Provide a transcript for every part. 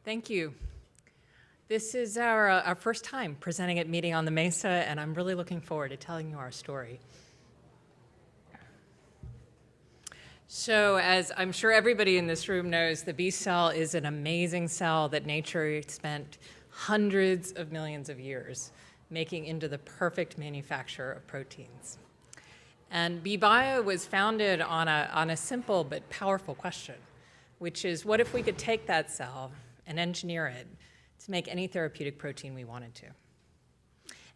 Thank you. This is our first time presenting at Meeting on the Mesa, and I'm really looking forward to telling you our story. So, as I'm sure everybody in this room knows, the B cell is an amazing cell that nature spent hundreds of millions of years making into the perfect manufacturer of proteins. And B-Bio was founded on a simple but powerful question, which is, what if we could take that cell and engineer it to make any therapeutic protein we wanted to?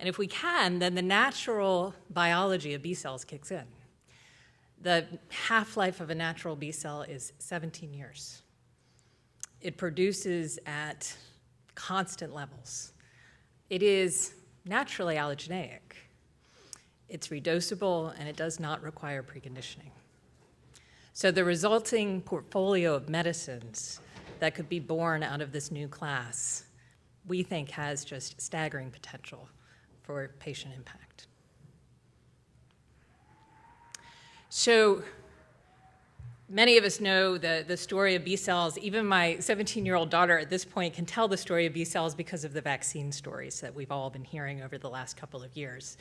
And if we can, then the natural biology of B cells kicks in. The half-life of a natural B cell is 17 years. It produces at constant levels. It is naturally allogeneic. It's redosable, and it does not require preconditioning. So the resulting portfolio of medicines that could be born out of this new class, we think has just staggering potential for patient impact. So many of us know the story of B cells. Even my 17-year-old daughter at this point can tell the story of B cells because of the vaccine stories that we've all been hearing over the last couple of years.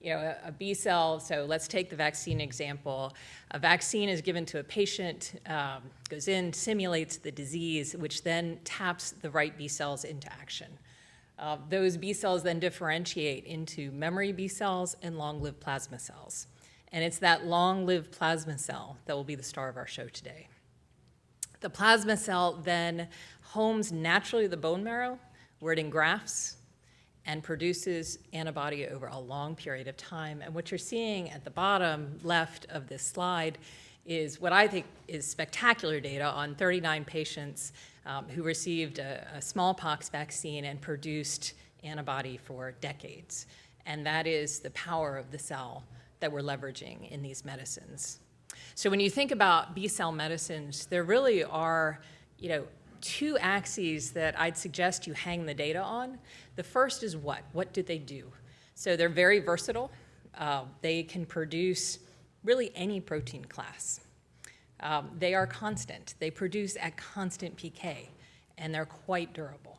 You know, a B cell, so let's take the vaccine example. A vaccine is given to a patient, goes in, simulates the disease, which then taps the right B cells into action. Those B cells then differentiate into memory B cells and long-lived plasma cells. And it's that long-lived plasma cell that will be the star of our show today. The plasma cell then homes naturally the bone marrow, where it engrafts and produces antibody over a long period of time. And what you're seeing at the bottom left of this slide is what I think is spectacular data on 39 patients who received a smallpox vaccine and produced antibody for decades. And that is the power of the cell that we're leveraging in these medicines. So when you think about B-cell medicines, there really are, two axes that I'd suggest you hang the data on. The first is what? What do they do? So they're very versatile. They can produce really any protein class. They are constant. They produce at constant PK, and they're quite durable.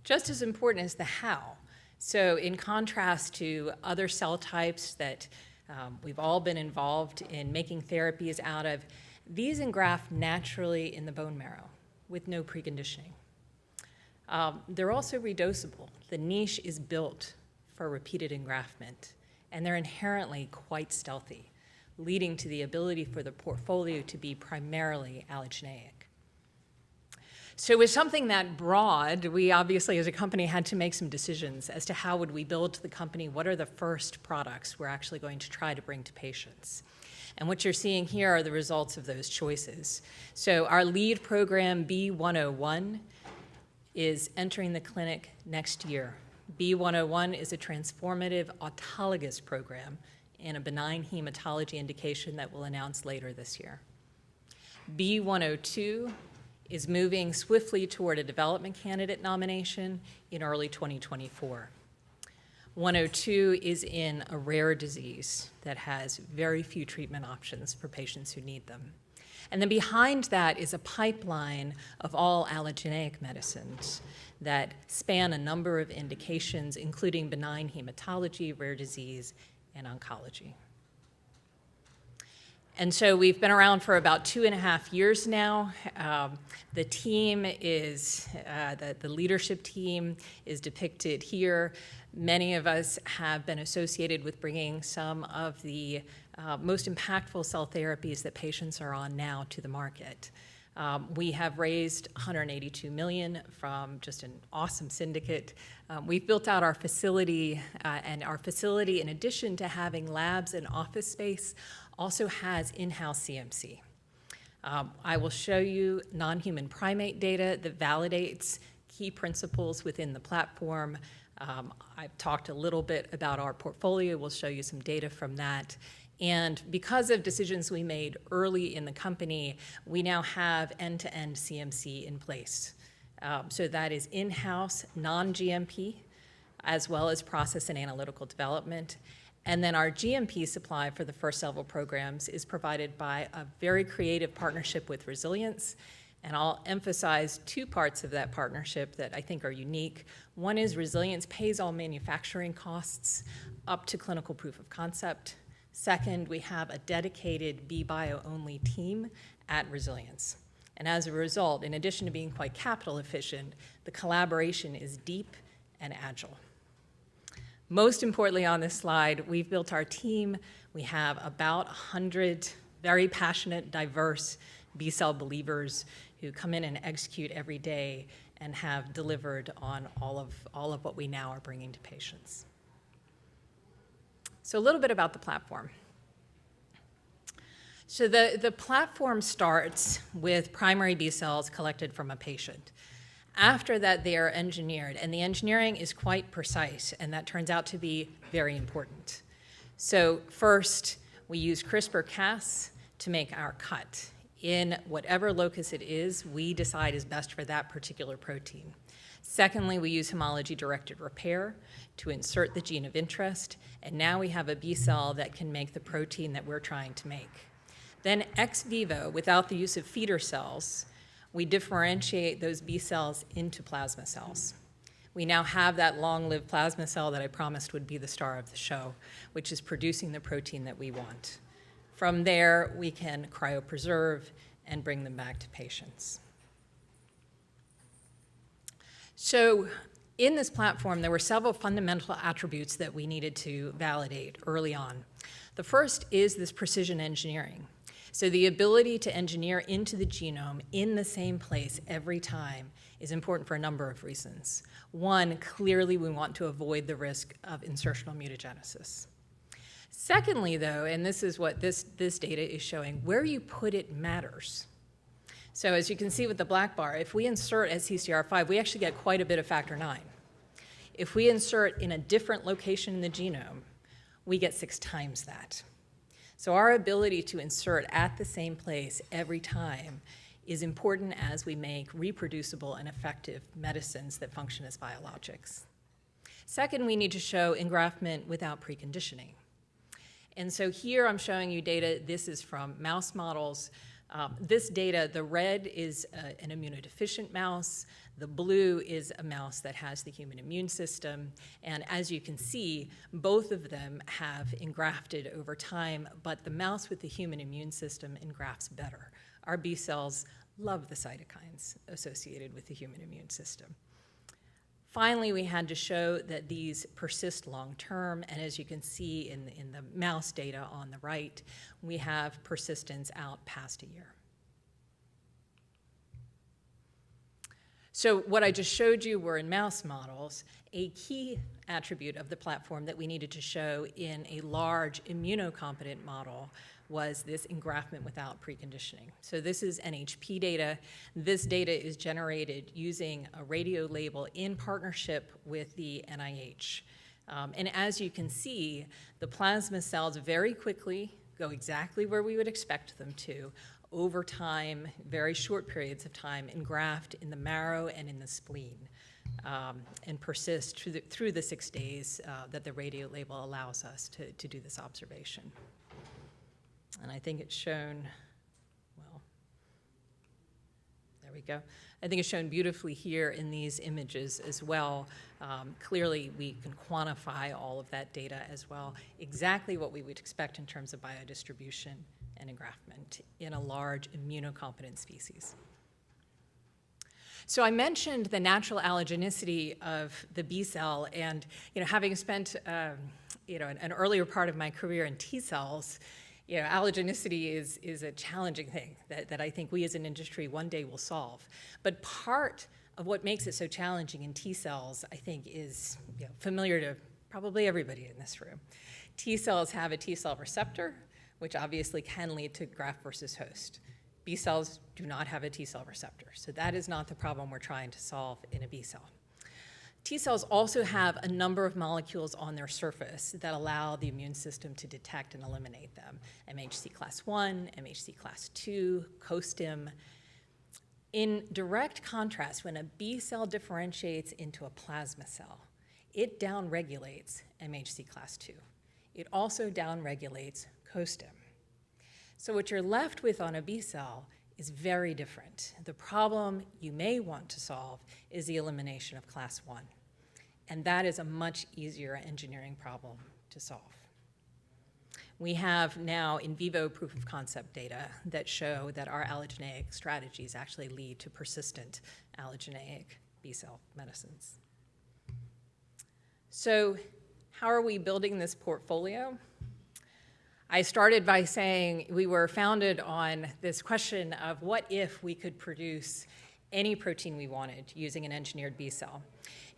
Just as important is the how. So in contrast to other cell types that we've all been involved in making therapies out of, these engraft naturally in the bone marrow with no preconditioning. They're also redosable. The niche is built for repeated engraftment, and they're inherently quite stealthy, leading to the ability for the portfolio to be primarily allogeneic. So with something that broad, we obviously as a company had to make some decisions as to how would we build the company, what are the first products we're actually going to try to bring to patients. And what you're seeing here are the results of those choices. So our lead program, B101, is entering the clinic next year. B101 is a transformative autologous program in a benign hematology indication that we'll announce later this year. B102 is moving swiftly toward a development candidate nomination in early 2024. 102 is in a rare disease that has very few treatment options for patients who need them. And then behind that is a pipeline of all allogeneic medicines that span a number of indications, including benign hematology, rare disease, and oncology. And so we've been around for about 2.5 years now. The team is, the leadership team is depicted here. Many of us have been associated with bringing some of the most impactful cell therapies that patients are on now to the market. We have raised $182 million from just an awesome syndicate. We've built out our facility, and our facility, in addition to having labs and office space, also has in-house CMC. I will show you non-human primate data that validates key principles within the platform. I've talked a little bit about our portfolio. We'll show you some data from that. And because of decisions we made early in the company, we now have end-to-end CMC in place. So that is in-house, non-GMP, as well as process and analytical development. And then our GMP supply for the first several programs is provided by a very creative partnership with Resilience And I'll emphasize two parts of that partnership that I think are unique. One is Resilience pays all manufacturing costs up to clinical proof of concept. Second, we have a dedicated B-Bio-only team at Resilience. And as a result, in addition to being quite capital efficient, the collaboration is deep and agile. Most importantly on this slide, we've built our team. We have about 100 very passionate, diverse B-cell believers who come in and execute every day and have delivered on all of what we now are bringing to patients. So a little bit about the platform. So the platform starts with primary B cells collected from a patient. After that, they are engineered, and the engineering is quite precise, and that turns out to be very important. So first, we use CRISPR-Cas to make our cut. In whatever locus it is, we decide is best for that particular protein. Secondly, we use homology-directed repair to insert the gene of interest, and now we have a B cell that can make the protein that we're trying to make. Then ex vivo, without the use of feeder cells, we differentiate those B cells into plasma cells. We now have that long-lived plasma cell that I promised would be the star of the show, which is producing the protein that we want. From there, we can cryopreserve and bring them back to patients. So in this platform, there were several fundamental attributes that we needed to validate early on. The first is this precision engineering. So the ability to engineer into the genome in the same place every time is important for a number of reasons. One, clearly we want to avoid the risk of insertional mutagenesis. Secondly, though, and this is what this data is showing, where you put it matters. So as you can see with the black bar, if we insert as CCR5, we actually get quite a bit of factor IX. If we insert in a different location in the genome, we get 6 times that. So our ability to insert at the same place every time is important as we make reproducible and effective medicines that function as biologics. Second, we need to show engraftment without preconditioning. And so here I'm showing you data. This is from mouse models. This data, the red is an immunodeficient mouse. The blue is a mouse that has the human immune system. And as you can see, both of them have engrafted over time, but the mouse with the human immune system engrafts better. Our B cells love the cytokines associated with the human immune system. Finally, we had to show that these persist long-term, and as you can see in the mouse data on the right, we have persistence out past a year. So what I just showed you were in mouse models. A key attribute of the platform that we needed to show in a large immunocompetent model was this engraftment without preconditioning. So this is NHP data. This data is generated using a radio label in partnership with the NIH. And as you can see, the plasma cells very quickly go exactly where we would expect them to over time, very short periods of time, engraft in the marrow and in the spleen, and persist through the 6 days that the radio label allows us to do this observation. And I think it's shown, well, there we go. I think it's shown beautifully here in these images as well. Clearly, we can quantify all of that data as well, exactly what we would expect in terms of biodistribution and engraftment in a large immunocompetent species. So I mentioned the natural allogenicity of the B cell, and having spent an earlier part of my career in T cells, allogenicity is a challenging thing that I think we as an industry one day will solve. But part of what makes it so challenging in T cells, I think, is familiar to probably everybody in this room. T cells have a T cell receptor, which obviously can lead to graft versus host. B cells do not have a T cell receptor, so that is not the problem we're trying to solve in a B cell. T cells also have a number of molecules on their surface that allow the immune system to detect and eliminate them. MHC class I, MHC class II, co-stim. In direct contrast, when a B cell differentiates into a plasma cell, it downregulates MHC class II. It also downregulates co-stim. So what you're left with on a B cell is very different. The problem you may want to solve is the elimination of class 1. And that is a much easier engineering problem to solve. We have now in vivo proof of concept data that show that our allogeneic strategies actually lead to persistent allogeneic B-cell medicines. So how are we building this portfolio? I started by saying we were founded on this question of what if we could produce any protein we wanted using an engineered B-cell.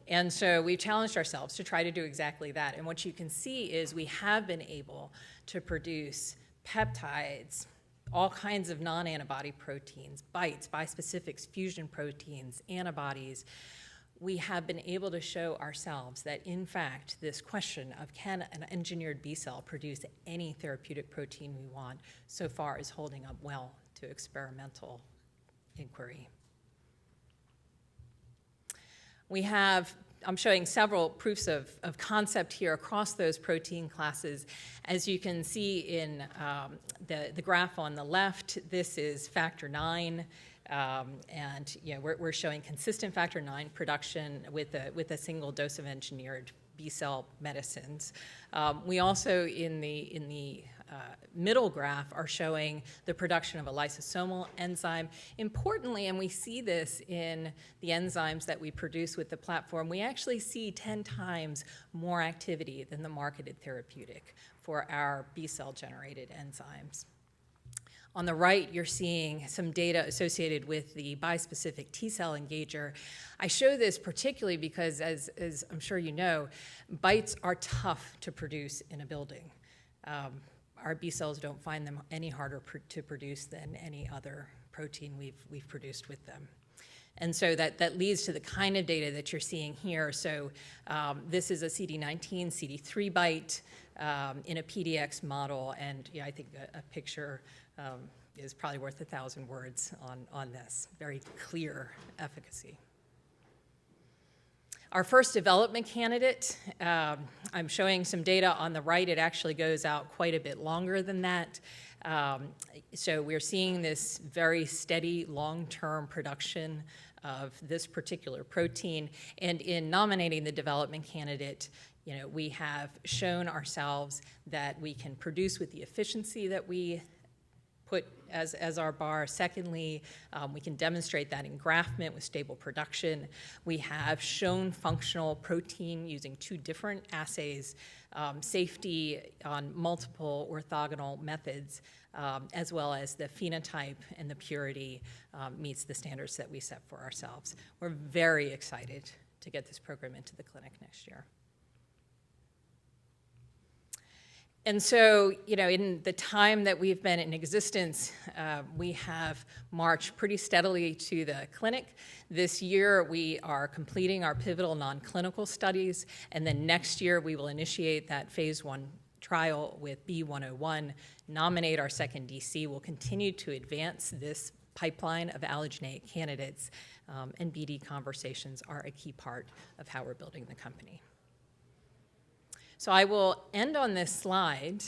And so we've challenged ourselves to try to do exactly that. And what you can see is we have been able to produce peptides, all kinds of non-antibody proteins, BiTEs, bispecifics, fusion proteins, antibodies. We have been able to show ourselves that, in fact, this question of can an engineered B-cell produce any therapeutic protein we want so far is holding up well to experimental inquiry. I'm showing several proofs of concept here across those protein classes. As you can see in the graph on the left, this is factor IX, and we're showing consistent factor IX production with a single dose of engineered B-cell medicines. We also, in the middle graph, are showing the production of a lysosomal enzyme. Importantly, and we see this in the enzymes that we produce with the platform, we actually see 10 times more activity than the marketed therapeutic for our B-cell generated enzymes. On the right, you're seeing some data associated with the bispecific T-cell engager. I show this particularly because, as I'm sure you know, BiTEs are tough to produce in a building. Our B-cells don't find them any harder to produce than any other protein we've produced with them. And so that leads to the kind of data that you're seeing here. So this is a CD19, CD3 BiTE in a PDX model, and I think a picture is probably worth 1,000 words on this. Very clear efficacy. Our first development candidate, I'm showing some data on the right. It actually goes out quite a bit longer than that. So we're seeing this very steady long-term production of this particular protein. And in nominating the development candidate, we have shown ourselves that we can produce with the efficiency that we put as our bar. Secondly, we can demonstrate that engraftment with stable production. We have shown functional protein using 2 different assays, safety on multiple orthogonal methods, as well as the phenotype and the purity meets the standards that we set for ourselves. We're very excited to get this program into the clinic next year. And so, in the time that we've been in existence, we have marched pretty steadily to the clinic. This year, we are completing our pivotal non-clinical studies, and then next year, we will initiate that phase 1 trial with B101, nominate our second DC. We'll continue to advance this pipeline of allogeneic candidates, and BD conversations are a key part of how we're building the company. So I will end on this slide.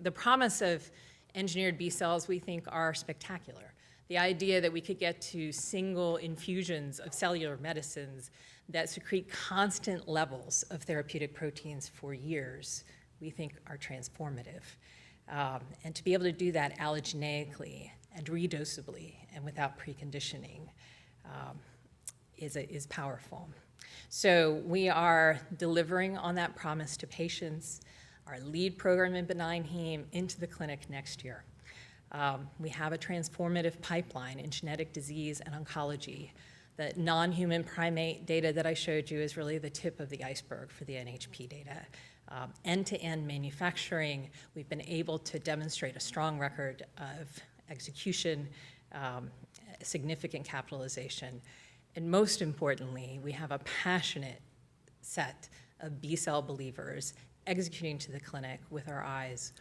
The promise of engineered B cells, we think, are spectacular. The idea that we could get to single infusions of cellular medicines that secrete constant levels of therapeutic proteins for years, we think are transformative. And to be able to do that allogeneically and redosably and without preconditioning is powerful. So we are delivering on that promise to patients. Our lead program in benign heme into the clinic next year. We have a transformative pipeline in genetic disease and oncology. The non-human primate data that I showed you is really the tip of the iceberg for the NHP data. End-to-end manufacturing, we've been able to demonstrate a strong record of execution, significant capitalization, and most importantly, we have a passionate set of B-cell believers executing to the clinic with our eyes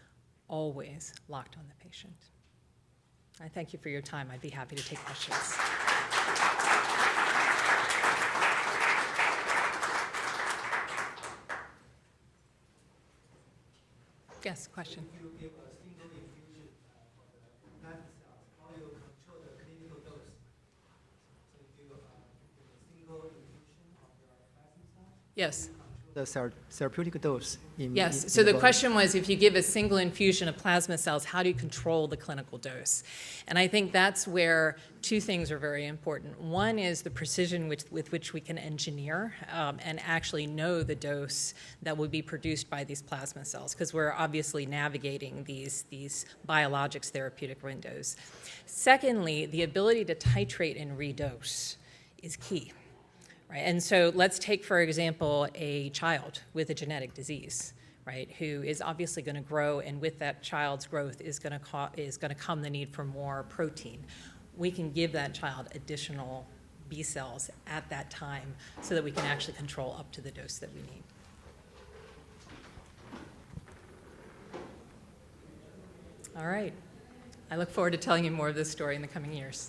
always locked on the patient. I thank you for your time. I'd be happy to take questions. Yes, question. If you give a single infusion for the plasma cells, how do you control Yes. the therapeutic dose in Yes, so in the body. question was, if you give a single infusion of plasma cells, how do you control the clinical dose? And I think that's where two things are very important. One is the precision with which we can engineer and actually know the dose that will be produced by these plasma cells, because we're obviously navigating these biologics therapeutic windows. Secondly, the ability to titrate and redose is key. Right, and so let's take, for example, a child with a genetic disease, right, who is obviously going to grow, and with that child's growth is going to come the need for more protein. We can give that child additional B cells at that time so that we can actually control up to the dose that we need. All right. I look forward to telling you more of this story in the coming years.